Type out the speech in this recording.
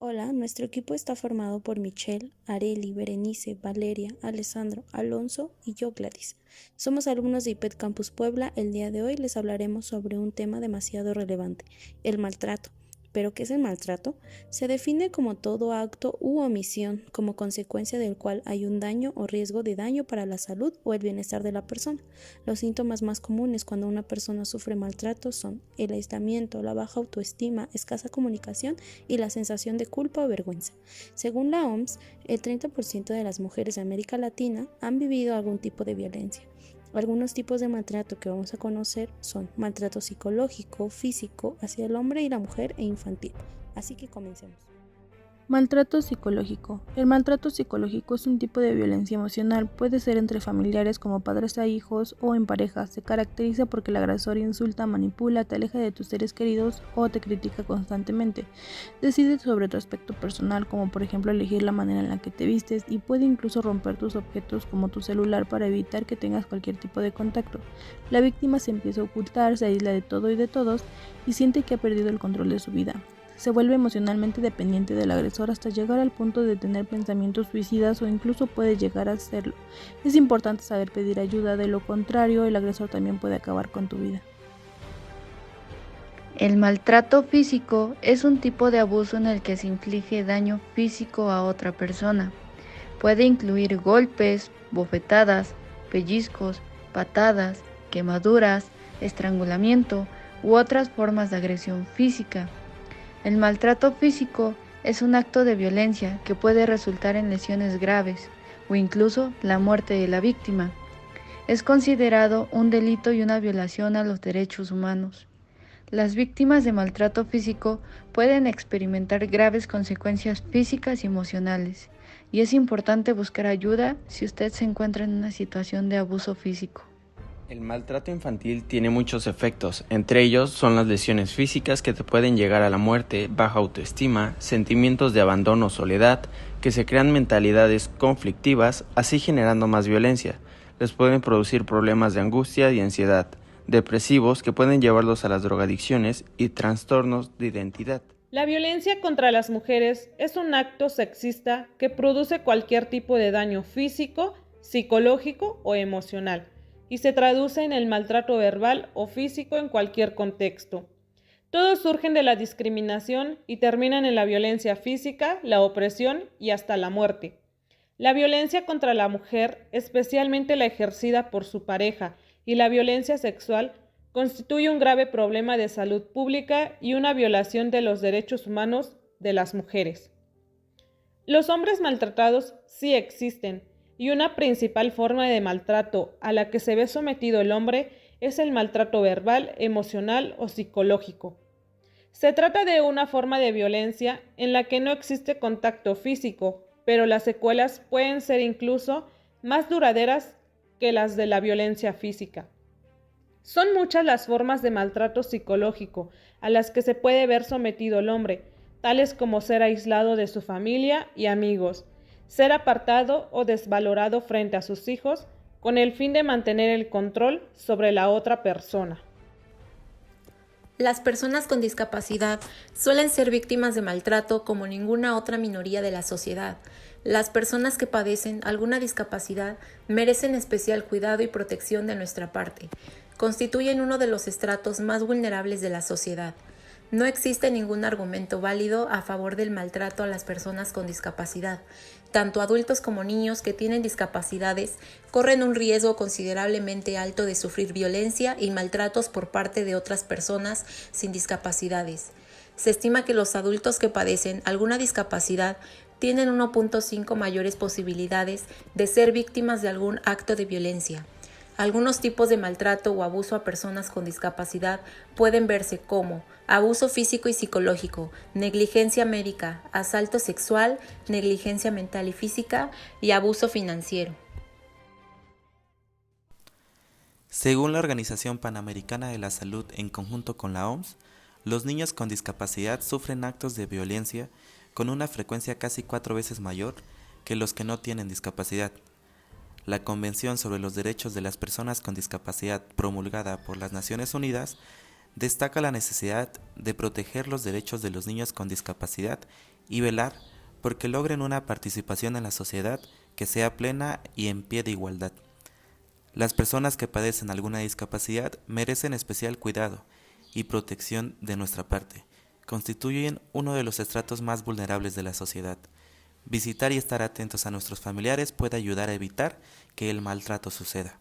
Hola, nuestro equipo está formado por Michelle, Areli, Berenice, Valeria, Alessandro, Alonso y yo, Gladys. Somos alumnos de IPED Campus Puebla. El día de hoy les hablaremos sobre un tema demasiado relevante, el maltrato. ¿Pero qué es el maltrato? Se define como todo acto u omisión, como consecuencia del cual hay un daño o riesgo de daño para la salud o el bienestar de la persona. Los síntomas más comunes cuando una persona sufre maltrato son el aislamiento, la baja autoestima, escasa comunicación y la sensación de culpa o vergüenza. Según la OMS, el 30% de las mujeres de América Latina han vivido algún tipo de violencia. Algunos tipos de maltrato que vamos a conocer son maltrato psicológico, físico, hacia el hombre y la mujer e infantil. Así que comencemos. Maltrato psicológico. El maltrato psicológico es un tipo de violencia emocional, puede ser entre familiares como padres a hijos o en pareja. Se caracteriza porque el agresor insulta, manipula, te aleja de tus seres queridos o te critica constantemente. Decide sobre tu aspecto personal, como por ejemplo elegir la manera en la que te vistes, y puede incluso romper tus objetos como tu celular para evitar que tengas cualquier tipo de contacto. La víctima se empieza a ocultar, se aísla de todo y de todos y siente que ha perdido el control de su vida. Se vuelve emocionalmente dependiente del agresor hasta llegar al punto de tener pensamientos suicidas o incluso puede llegar a hacerlo. Es importante saber pedir ayuda, de lo contrario el agresor también puede acabar con tu vida. El maltrato físico es un tipo de abuso en el que se inflige daño físico a otra persona. Puede incluir golpes, bofetadas, pellizcos, patadas, quemaduras, estrangulamiento u otras formas de agresión física. El maltrato físico es un acto de violencia que puede resultar en lesiones graves o incluso la muerte de la víctima. Es considerado un delito y una violación a los derechos humanos. Las víctimas de maltrato físico pueden experimentar graves consecuencias físicas y emocionales, y es importante buscar ayuda si usted se encuentra en una situación de abuso físico. El maltrato infantil tiene muchos efectos, entre ellos son las lesiones físicas que te pueden llegar a la muerte, baja autoestima, sentimientos de abandono o soledad, que se crean mentalidades conflictivas, así generando más violencia. Les pueden producir problemas de angustia y ansiedad, depresivos que pueden llevarlos a las drogadicciones y trastornos de identidad. La violencia contra las mujeres es un acto sexista que produce cualquier tipo de daño físico, psicológico o emocional, y se traduce en el maltrato verbal o físico en cualquier contexto. Todos surgen de la discriminación y terminan en la violencia física, la opresión y hasta la muerte. La violencia contra la mujer, especialmente la ejercida por su pareja, y la violencia sexual constituye un grave problema de salud pública y una violación de los derechos humanos de las mujeres. Los hombres maltratados sí existen, y una principal forma de maltrato a la que se ve sometido el hombre es el maltrato verbal, emocional o psicológico. Se trata de una forma de violencia en la que no existe contacto físico, pero las secuelas pueden ser incluso más duraderas que las de la violencia física. Son muchas las formas de maltrato psicológico a las que se puede ver sometido el hombre, tales como ser aislado de su familia y amigos, ser apartado o desvalorado frente a sus hijos, con el fin de mantener el control sobre la otra persona. Las personas con discapacidad suelen ser víctimas de maltrato como ninguna otra minoría de la sociedad. Las personas que padecen alguna discapacidad merecen especial cuidado y protección de nuestra parte. Constituyen uno de los estratos más vulnerables de la sociedad. No existe ningún argumento válido a favor del maltrato a las personas con discapacidad. Tanto adultos como niños que tienen discapacidades corren un riesgo considerablemente alto de sufrir violencia y maltratos por parte de otras personas sin discapacidades. Se estima que los adultos que padecen alguna discapacidad tienen 1.5 mayores posibilidades de ser víctimas de algún acto de violencia. Algunos tipos de maltrato o abuso a personas con discapacidad pueden verse como abuso físico y psicológico, negligencia médica, asalto sexual, negligencia mental y física y abuso financiero. Según la Organización Panamericana de la Salud en conjunto con la OMS, los niños con discapacidad sufren actos de violencia con una frecuencia casi 4 veces mayor que los que no tienen discapacidad. La Convención sobre los Derechos de las Personas con Discapacidad, promulgada por las Naciones Unidas, destaca la necesidad de proteger los derechos de los niños con discapacidad y velar porque logren una participación en la sociedad que sea plena y en pie de igualdad. Las personas que padecen alguna discapacidad merecen especial cuidado y protección de nuestra parte. Constituyen uno de los estratos más vulnerables de la sociedad. Visitar y estar atentos a nuestros familiares puede ayudar a evitar que el maltrato suceda.